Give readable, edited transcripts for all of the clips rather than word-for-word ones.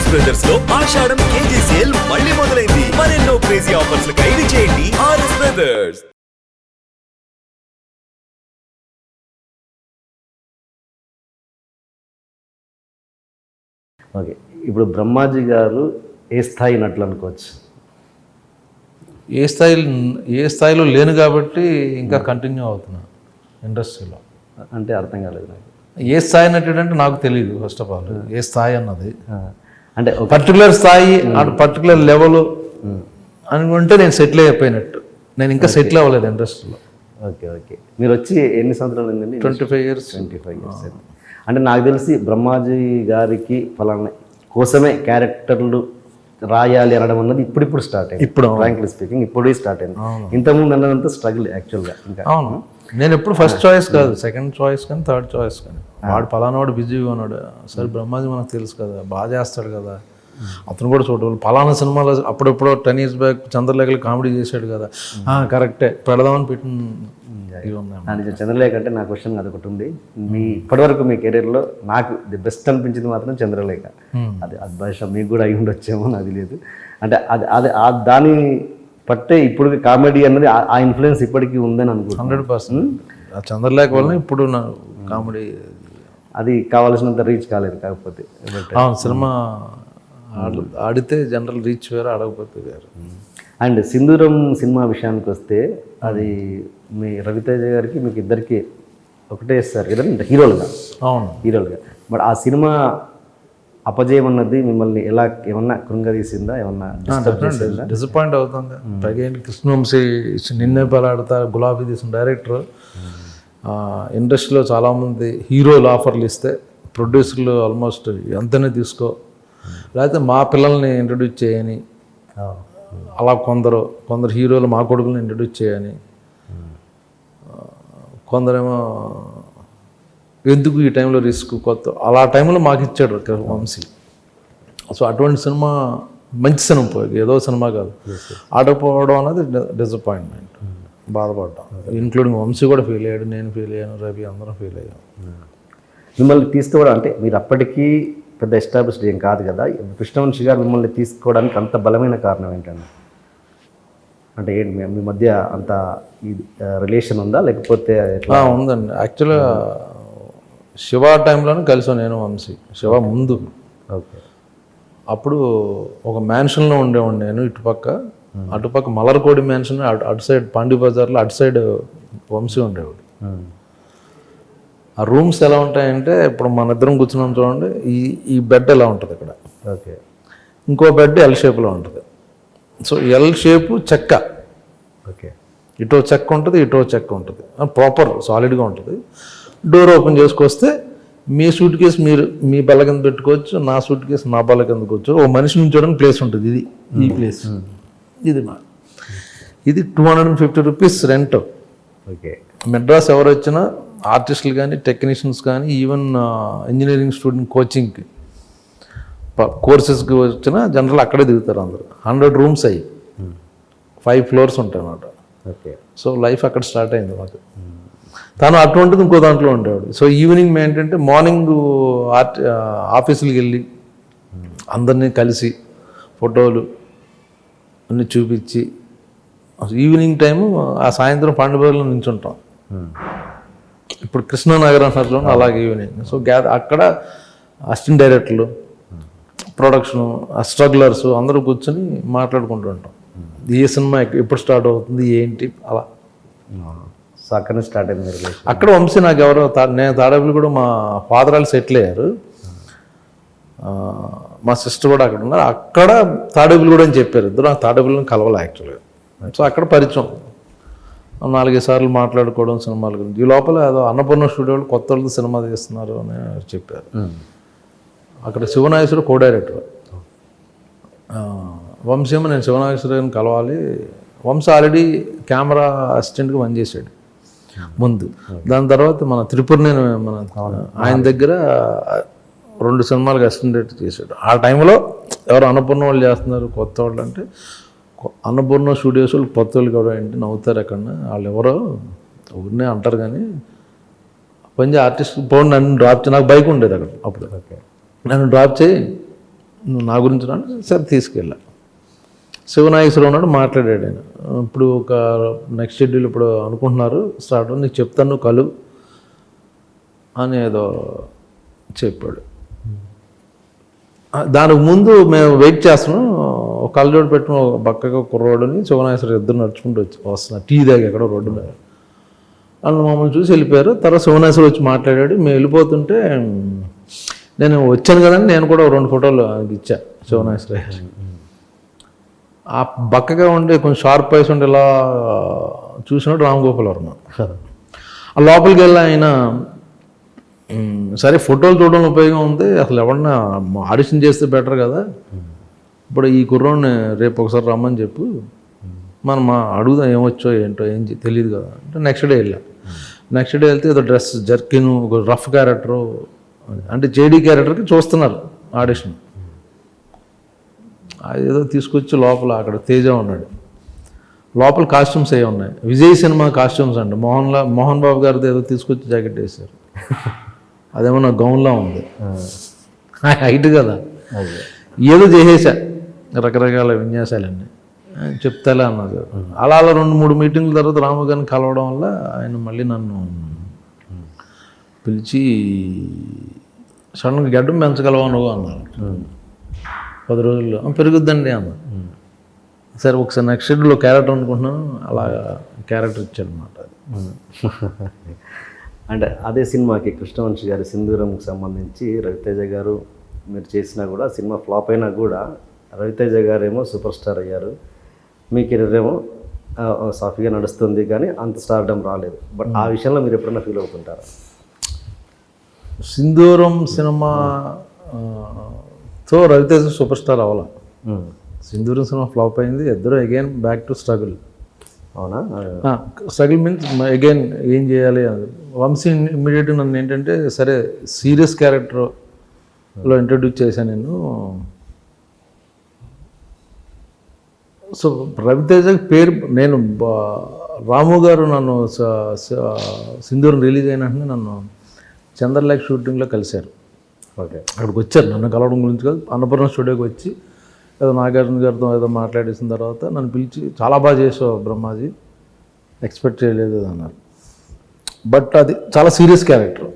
RS brothers లో ఆషాఢం KG sale మళ్ళీ మొదలైంది. మరెన్నో క్రేజీ ఆఫర్స్ ఖైదీ చేయండి ఆర్ఎస్ బ్రదర్స్. ఓకే, ఇప్పుడు బ్రహ్మాజీ గారు ఏ స్థాయి నటులు అనుకోవచ్చు? ఏ స్థాయిలో లేను కాబట్టి ఇంకా కంటిన్యూ అవుతున్నా ఇండస్ట్రీలో. అంటే అర్థం కాలేదు నాకు. ఏ స్థాయి నటుడు అంటే నాకు తెలియదు ఫస్ట్ ఆఫ్ ఆల్. ఏ స్థాయి అన్నది అంటే పర్టికులర్ స్థాయి పర్టికులర్ లెవెల్ అనుకుంటే నేను సెటిల్ అయిపోయినట్టు. నేను ఇంకా సెటిల్ అవ్వలేదు ఇండస్ట్రీలో. ఓకే ఓకే, మీరు వచ్చి ఎన్ని సంవత్సరాలు అయిందండి? 25 years. 25 years. అంటే నాకు తెలిసి బ్రహ్మాజీ గారికి ఫలానా కోసమే క్యారెక్టర్లు రాయాలి అనడం అన్నది ఇప్పుడు స్టార్ట్ అయింది. ఇప్పుడు ఫ్రాంక్లీ స్పీకింగ్ ఇప్పుడే స్టార్ట్ అయింది. ఇంతకుముందు అన్నదంతా స్ట్రగుల్ యాక్చువల్గా. ఇంకా అవును, నేను ఎప్పుడు ఫస్ట్ చాయిస్ కాదు, సెకండ్ చాయిస్ కానీ థర్డ్ చాయిస్ కానీ. వాడు పలానావాడు బిజీగా ఉన్నాడు, సరే బ్రహ్మాజీ మనకు తెలుసు కదా, బాగా చేస్తాడు కదా, అతను కూడా చూడవాలి. పలానా సినిమాలో అప్పుడెప్పుడు 10 years బ్యాక్ చంద్రలేఖలు కామెడీ చేశాడు కదా, కరెక్టే పెడదామని పెట్టిన. చంద్రలేఖ అంటే నా క్వశ్చన్ అదొకటి ఉంది. మీ ఇప్పటివరకు మీ కెరీర్లో నాకు ది బెస్ట్ అనిపించింది మాత్రం చంద్రలేఖ. అది బహుశా మీకు కూడా అయి ఉండొచ్చేమో, నాకు తెలియదు. అంటే అది దాని పట్టే ఇప్పుడు కామెడీ అన్నది ఆ ఇన్ఫ్లుయెన్స్ ఇప్పటికీ ఉందని అనుకుంటున్నాను. 100%. ఆ చంద్రలేఖ వల్ల ఇప్పుడు నా కామెడీ అది కావాల్సినంత రీచ్ కాలేదు. కాకపోతే సినిమా ఆడితే జనరల్ రీచ్ వేరు, ఆడకపోతే వేరు. అండ్ సింధూరం సినిమా విషయానికి వస్తే అది మీ రవితేజ గారికి మీకు ఇద్దరికి ఒకటే ఇస్తారు కదండి హీరోలుగా. అవును, హీరోలుగా. బట్ ఆ సినిమా అపజయం అన్నది మిమ్మల్ని ఎలా ఏమన్నా కృంగదీసిందా? ఏమన్నా డిసప్పాయింట్ అవుతుంది. పైగా కృష్ణవంశీ నిన్నే పలాడతా గులాబీ తీసిన డైరెక్టర్ ఇండస్ట్రీలో చాలామంది హీరోలు ఆఫర్లు ఇస్తే ప్రొడ్యూసర్లు ఆల్మోస్ట్ ఎంతనే తీసుకో, లేకపోతే మా పిల్లల్ని ఇంట్రడ్యూస్ చేయని, అలా కొందరు హీరోలు మా కొడుకులను ఇంట్రడ్యూస్ చేయని, కొందరేమో ఎందుకు ఈ టైంలో రిస్క్ కొత్త, అలా టైంలో మాకు ఇచ్చాడు వంశీ. సో అటువంటి సినిమా మంచి సినిమా పోయి ఏదో సినిమా కాదు ఆడకపోవడం అనేది డిసప్పాయింట్మెంట్, బాధపడ్డాం. ఇంక్లూడింగ్ వంశీ కూడా ఫీల్ అయ్యాడు, నేను ఫీల్ అయ్యాను, రవి అందరం ఫీల్ అయ్యాం. మిమ్మల్ని తీసుకోవడం అంటే మీరు అప్పటికీ పెద్ద ఎస్టాబ్లిష్డ్ ఏం కాదు కదా, కృష్ణవంశీ గారు మిమ్మల్ని తీసుకోవడానికి అంత బలమైన కారణం ఏంటండి? అంటే ఏంటి మీ మధ్య అంత ఈ రిలేషన్ ఉందా లేకపోతే? ఉందండి. యాక్చువల్గా శివ టైంలోనే కలిసాను నేను వంశీ. శివ ముందు. ఓకే. అప్పుడు ఒక మ్యాన్షన్లో ఉండేవాడు నేను, అటుపక్క మలర్కోడి మ్యాన్షన్, అటు సైడ్ పాండి బజార్లో అటు సైడ్ వంశీ ఉండేవాడు. ఆ రూమ్స్ ఎలా ఉంటాయంటే ఇప్పుడు మన ఇద్దరం కూర్చున్నాం చూడండి, ఈ బెడ్ ఎలా ఉంటుంది ఇక్కడ. ఓకే. ఇంకో బెడ్ ఎల్ షేప్లో ఉంటుంది. సో ఎల్ షేపు చెక్క. ఓకే. ఇటో చెక్క ఉంటుంది, ఇటో చెక్క ఉంటుంది, ప్రాపర్ సాలిడ్గా ఉంటుంది. డోర్ ఓపెన్ చేసుకొస్తే మీ సూట్ కేసు మీరు మీ బల్ల కింద పెట్టుకోవచ్చు, నా సూట్ కేసు నా బల్ల కింద కూర్చో, ఓ మనిషి నుంచోడానికి ప్లేస్ ఉంటుంది. ఈ ప్లేస్ ఇది 250 rupees రెంట్. ఓకే. మెడ్రాస్ ఎవరు వచ్చినా ఆర్టిస్టులు కానీ టెక్నీషియన్స్ కానీ ఈవెన్ ఇంజనీరింగ్ స్టూడెంట్ కోచింగ్కి కోర్సెస్కి వచ్చినా జనరల్ అక్కడే దిగుతారు అందరూ. 100 rooms అయ్యి 5 floors ఉంటాయి అన్నమాట. ఓకే. సో లైఫ్ అక్కడ స్టార్ట్ అయింది మాకు. తను అటువంటిది ఇంకో దాంట్లో ఉండేవాడు. సో ఈవినింగ్ ఏంటంటే మార్నింగ్ ఆఫీసులకు వెళ్ళి అందరినీ కలిసి ఫోటోలు అన్నీ చూపించి ఈవినింగ్ టైము ఆ సాయంత్రం పాండుబజార్లో నించుంటాం. ఇప్పుడు కృష్ణనగర్ అంటారు అలాగే ఈవినింగ్. సో అక్కడ అసిస్టెంట్ డైరెక్టర్లు, ప్రొడక్షను, స్ట్రగ్లర్స్ అందరూ కూర్చొని మాట్లాడుకుంటూ ఉంటాం. ఏ సినిమా ఎప్పుడు స్టార్ట్ అవుతుంది ఏంటి అలా. సో అక్కడనే స్టార్ట్ అయింది మీరు? అక్కడ వంశీ నాకు ఎవరో నేను తాడేపల్లి కూడా మా ఫాదర్ వాళ్ళు సెటిల్ అయ్యారు, మా సిస్టర్ కూడా అక్కడ ఉన్నారు. అక్కడ తాడేపల్లి కూడా అని చెప్పారు. ఇద్దరు నాకు తాడేపల్లిని కలవాలి యాక్చువల్గా. సో అక్కడ పరిచయం, 4-5 సార్లు మాట్లాడుకోవడం సినిమాల గురించి. ఈ లోపల ఏదో అన్నపూర్ణ స్టూడియోలు కొత్త వాళ్ళతో సినిమా తీస్తున్నారు అని చెప్పారు. అక్కడ శివనాగేశ్వర కో డైరెక్టర్. వంశీ నేను శివనాగేశ్వరని కలవాలి. వంశీ ఆల్రెడీ కెమెరా అసిస్టెంట్గా పనిచేసాడు ముందు. దాని తర్వాత మన త్రిపురనేని మన ఆయన దగ్గర 2 సినిమాలకు అసిస్టెంట్ చేశాడు. ఆ టైంలో ఎవరు అన్నపూర్ణ వాళ్ళు చేస్తున్నారు కొత్త వాళ్ళు అంటే, అన్నపూర్ణ స్టూడియోస్ వాళ్ళు కొత్త వాళ్ళు కూడా ఏంటి నవ్వుతారు ఎక్కడన్నా, వాళ్ళు ఎవరో ఊరినే అంటారు కానీ పని ఆర్టిస్ట్ పోండి నన్ను డ్రాప్ చేయి. నాకు బైక్ ఉండేది అక్కడ అప్పుడు. నన్ను డ్రాప్ చేయి నువ్వు నా గురించి రా సరే తీసుకెళ్ళా. శివనాగేశ్వరరావు ఉన్నాడు, మాట్లాడాడు ఆయన. ఇప్పుడు ఒక నెక్స్ట్ షెడ్యూల్ ఇప్పుడు అనుకుంటున్నారు స్టార్ట్, నీకు చెప్తాను నువ్వు కలు అని ఏదో చెప్పాడు. దానికి ముందు మేము వెయిట్ చేస్తున్నాం, ఒక కళ్ళజోడు పెట్టుకుని ఒక పక్కగా కుర్రోడుని శివనాగేశ్వరరావు ఇద్దరు నడుచుకుంటూ వస్తున్నారు టీ దాకా ఎక్కడో రోడ్డు మీద. వాళ్ళు మమ్మల్ని చూసి వెళ్ళిపోయారు. తర్వాత శివనాగేశ్వరరావు వచ్చి మాట్లాడాడు. మేము వెళ్ళిపోతుంటే నేను వచ్చాను కదండి, నేను కూడా 2 ఫోటోలు ఆయనకి ఇచ్చా శివనాగేశ్వరరావు. ఆ బక్కగా ఉండే కొంచెం షార్ప్ ఐస్ ఉండి ఇలా చూసినట్టు రామగోపాల్ వర్మ. ఆ లోపలికి వెళ్ళి ఆయన సరే ఫోటోలు చూడడం ఉపయోగం ఉంది, అసలు ఎవరన్నా ఆడిషన్ చేస్తే బెటర్ కదా, ఇప్పుడు ఈ కుర్రోడ్ని రేపు ఒకసారి రమ్మని చెప్పు, మనం అడుగుదాం ఏమొచ్చో ఏంటో ఏం తెలియదు కదా అంటే నెక్స్ట్ డే వెళ్ళా. నెక్స్ట్ డే వెళ్తే ఏదో డ్రెస్ జర్కిన్ ఒక రఫ్ క్యారెక్టరు అంటే జేడీ క్యారెక్టర్కి చూస్తున్నారు ఆడిషన్. అదేదో తీసుకొచ్చి లోపల అక్కడ తేజ ఉన్నాడు, లోపల కాస్ట్యూమ్స్ ఏ ఉన్నాయి, విజయ్ సినిమా కాస్ట్యూమ్స్ అండి. మోహన్ బాబు గారిది ఏదో తీసుకొచ్చి జాకెట్ వేశారు, అదేమో నా గౌన్లా ఉంది, హైట్ కదా, ఏదో చేసేసా రకరకాల విన్యాసాలన్నీ చెప్తాలే అన్నది. అలా 2-3 మీటింగ్ల తర్వాత రాము గారిని కలవడం వల్ల ఆయన మళ్ళీ నన్ను పిలిచి సడన్గా గడ్డం పెంచగలవా నువ్వు అన్నారు. 10 రోజుల్లో పెరుగుద్దండి అన్న. సరే ఒకసారి నెక్స్ట్ షెడ్యూల్లో క్యారెక్టర్ అనుకుంటున్నాను, అలా క్యారెక్టర్ ఇచ్చాడు అనమాట. అంటే అదే సినిమాకి కృష్ణవంశీ గారి సింధూరంకి సంబంధించి రవితేజ గారు మీరు చేసినా కూడా సినిమా ఫ్లాప్ అయినా కూడా రవితేజ గారు ఏమో సూపర్ స్టార్ అయ్యారు, మీ కెరీర్ ఏమో సాఫీగా నడుస్తుంది కానీ అంత స్టార్డమ్ రాలేదు. బట్ ఆ విషయంలో మీరు ఎప్పుడైనా ఫీల్ అవుతుంటారా? సింధూరం సినిమా తో రవితేజ సూపర్ స్టార్ అవ్వాలి. సింధూరం సినిమా ఫ్లాప్ అయింది, ఇద్దరు అగైన్ బ్యాక్ టు స్ట్రగుల్. అవునా? స్ట్రగుల్ మీన్స్ అగైన్ ఏం చేయాలి అని. వంశీ ఇమ్మీడియట్గా నన్ను ఏంటంటే సరే సీరియస్ క్యారెక్టర్లో ఇంట్రడ్యూస్ చేశాను నేను. సో రవితేజ పేరు నేను రాము గారు నన్ను సింధూరం రిలీజ్ అయిన వెంటనే నన్ను చంద్రలేఖ షూటింగ్లో కలిశారు. ఓకే, అక్కడికి వచ్చారు నన్ను కలవడం గురించి కాదు, అన్నపూర్ణ స్టూడియోకి వచ్చి ఏదో నాగార్జున గారితో ఏదో మాట్లాడేసిన తర్వాత నన్ను పిలిచి చాలా బాగా చేసావు బ్రహ్మాజీ, ఎక్స్పెక్ట్ చేయలేదు అన్నారు. బట్ అది చాలా సీరియస్ క్యారెక్టర్,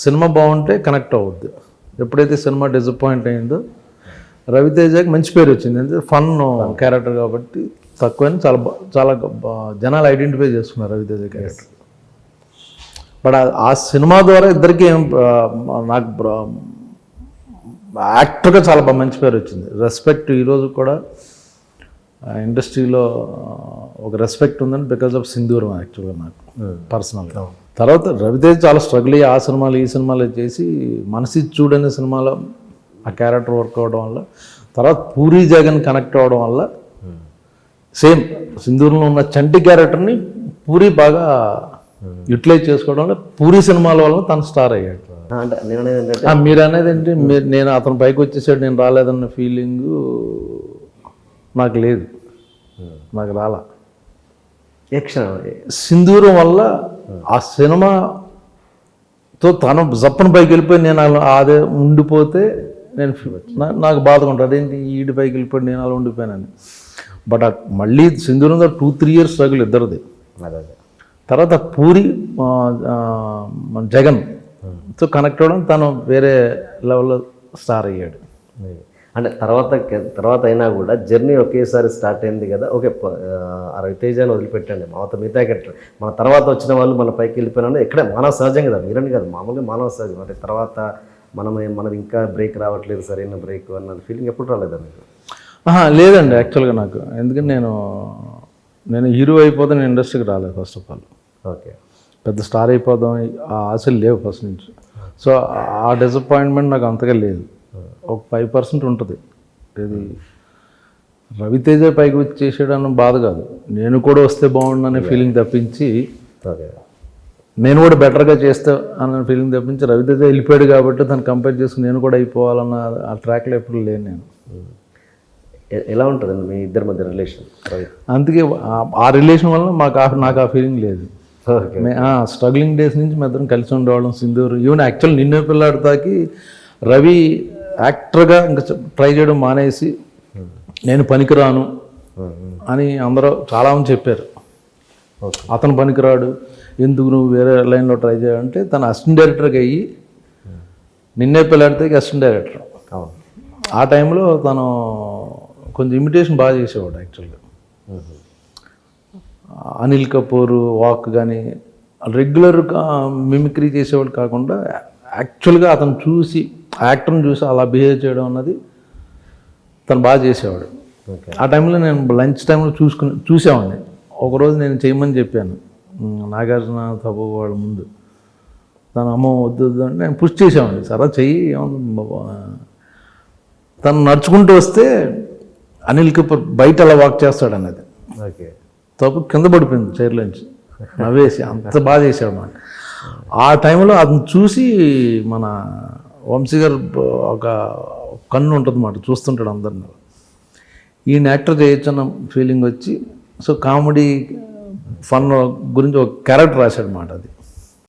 సినిమా బాగుంటే కనెక్ట్ అవ్వద్దు. ఎప్పుడైతే సినిమా డిసప్పాయింట్ అయిందో రవితేజకి మంచి పేరు వచ్చింది, ఎందుకంటే ఫన్ క్యారెక్టర్ కాబట్టి తక్కువని చాలా జనాలు ఐడెంటిఫై చేసుకున్నారు రవితేజ క్యారెక్టర్. బట్ ఆ సినిమా ద్వారా ఇద్దరికి నాకు యాక్టర్గా చాలా బాగా మంచి పేరు వచ్చింది, రెస్పెక్ట్. ఈరోజు కూడా ఇండస్ట్రీలో ఒక రెస్పెక్ట్ ఉందని బికాజ్ ఆఫ్ సింధూరం యాక్చువల్గా నాకు పర్సనల్గా. తర్వాత రవితేజ చాలా స్ట్రగుల్ అయ్యి ఆ సినిమాలు ఈ సినిమాలు చేసి మనసి చూడని సినిమాలో ఆ క్యారెక్టర్ వర్క్ అవ్వడం వల్ల, తర్వాత పూరి జగన్ కనెక్ట్ అవ్వడం వల్ల సేమ్ సింధూరంలో ఉన్న చంటి క్యారెక్టర్ని పూరి బాగా యూటిలైజ్ చేసుకోవడం వల్ల పూరి సినిమాల వల్ల తను స్టార్ అయ్యాడు. అంటే నేను అనేది ఏంటంటే మీరు అనేది ఏంటి, నేను అతను పైకి వచ్చేసాడు నేను రాలేదన్న ఫీలింగు నాకు లేదు, నాకు రాలా. సింధూరం వల్ల ఆ సినిమాతో తను జప్పన పైకి వెళ్ళిపోయి నేను అదే ఉండిపోతే నేను నాకు బాధగా ఉంటుంది, అదేంటి ఈడి పైకి వెళ్ళిపోయి నేను అలా ఉండిపోయానని. బట్ మళ్ళీ సింధూరంగా 2-3 ఇయర్స్ స్ట్రగుల్ ఇద్దరిది. తర్వాత పూరి జగన్తో కనెక్ట్ అవ్వడం, తను వేరే లెవెల్లో స్టార్ అయ్యాడు. అంటే తర్వాత అయినా కూడా జర్నీ ఒకేసారి స్టార్ట్ అయింది కదా. ఓకే, రవితేజని వదిలిపెట్టండి, మిగతా క్యారెక్టర్ మన తర్వాత వచ్చిన వాళ్ళు మన పైకి వెళ్ళిపోయినా ఎక్కడ మానవ సహజం కదా, మీరని కాదు మామూలుగా మానవ సహజం. అంటే తర్వాత మనది ఇంకా బ్రేక్ రావట్లేదు, సరైన బ్రేక్ అన్నది ఫీలింగ్ ఎప్పుడు రాలేదా మీకు? లేదండి యాక్చువల్గా నాకు, ఎందుకంటే నేను హీరో అయిపోతే నేను ఇండస్ట్రీకి రాలేదు ఫస్ట్ ఆఫ్ ఆల్. ఓకే, పెద్ద స్టార్ అయిపోదాం ఆ ఆశలు లేవు ఫస్ట్ నుంచి. సో ఆ డిసప్పాయింట్మెంట్ నాకు అంతగా లేదు. ఒక 5% ఉంటుంది. ఇది రవితేజ పైకి వచ్చేసాడన్న బాధ కాదు, నేను కూడా వస్తే బాగుండనే ఫీలింగ్ తప్పించి, నేను కూడా బెటర్గా చేస్తా అన్న ఫీలింగ్ తప్పించి, రవితేజ వెళ్ళిపోయాడు కాబట్టి తను కంపేర్ చేసుకుని నేను కూడా అయిపోవాలన్న ఆ ట్రాక్లో ఎప్పుడు లేను నేను. ఎలా ఉంటుందండి మీ ఇద్దరి మధ్య రిలేషన్? అందుకే ఆ రిలేషన్ వల్ల నాకు ఆ ఫీలింగ్ లేదు. స్ట్రగ్లింగ్ డేస్ నుంచి మేము ఇద్దరం కలిసి ఉండేవాళ్ళం. సింధూరు ఈవెన్ యాక్చువల్ నిన్నే పిల్లాడితాకి రవి యాక్టర్గా ఇంకా ట్రై చేయడం మానేసి నేను పనికిరాను అని అందరూ చాలామంది చెప్పారు. అతను పనికిరాడు, ఎందుకు నువ్వు వేరే లైన్లో ట్రై చేయాలంటే తను అసిస్టెంట్ డైరెక్టర్కి అయ్యి నిన్నే పెళ్ళాడితే అసిస్టెంట్ డైరెక్టర్. ఆ టైంలో తను కొంచెం ఇమిటేషన్ బాగా చేసేవాడు యాక్చువల్గా. అనిల్ కపూర్ వాక్ కానీ రెగ్యులర్గా మిమిక్రీ చేసేవాడు కాకుండా యాక్చువల్గా అతను చూసి యాక్టర్ని చూసి అలా బిహేవ్ చేయడం అన్నది తను బాగా చేసేవాడు. ఆ టైంలో నేను లంచ్ టైంలో చూసేవాడిని. ఒకరోజు నేను చేయమని చెప్పాను నాగార్జున తబు వాళ్ళ ముందు. తను అమ్మ వద్దు వద్దు అంటే నేను పుష్ చేసేవాడిని, సరే చెయ్యి ఏమన్నా. తను నడుచుకుంటూ వస్తే అనిల్ కపూర్ బయట అలా వాక్ చేస్తాడు అన్నది. ఓకే. తప్పు కింద పడిపోయింది చైర్లోంచి, నవ్వేసి అంత బాగా చేశాడు మాట. ఆ టైంలో అతను చూసి మన వంశీ గారు ఒక కన్ను ఉంటుంది అన్నమాట, చూస్తుంటాడు అందరిని. ఈయన యాక్టర్ చేయొచ్చన్న ఫీలింగ్ వచ్చి సో కామెడీ ఫన్ గురించి ఒక క్యారెక్టర్ రాశాడు అన్నమాట. అది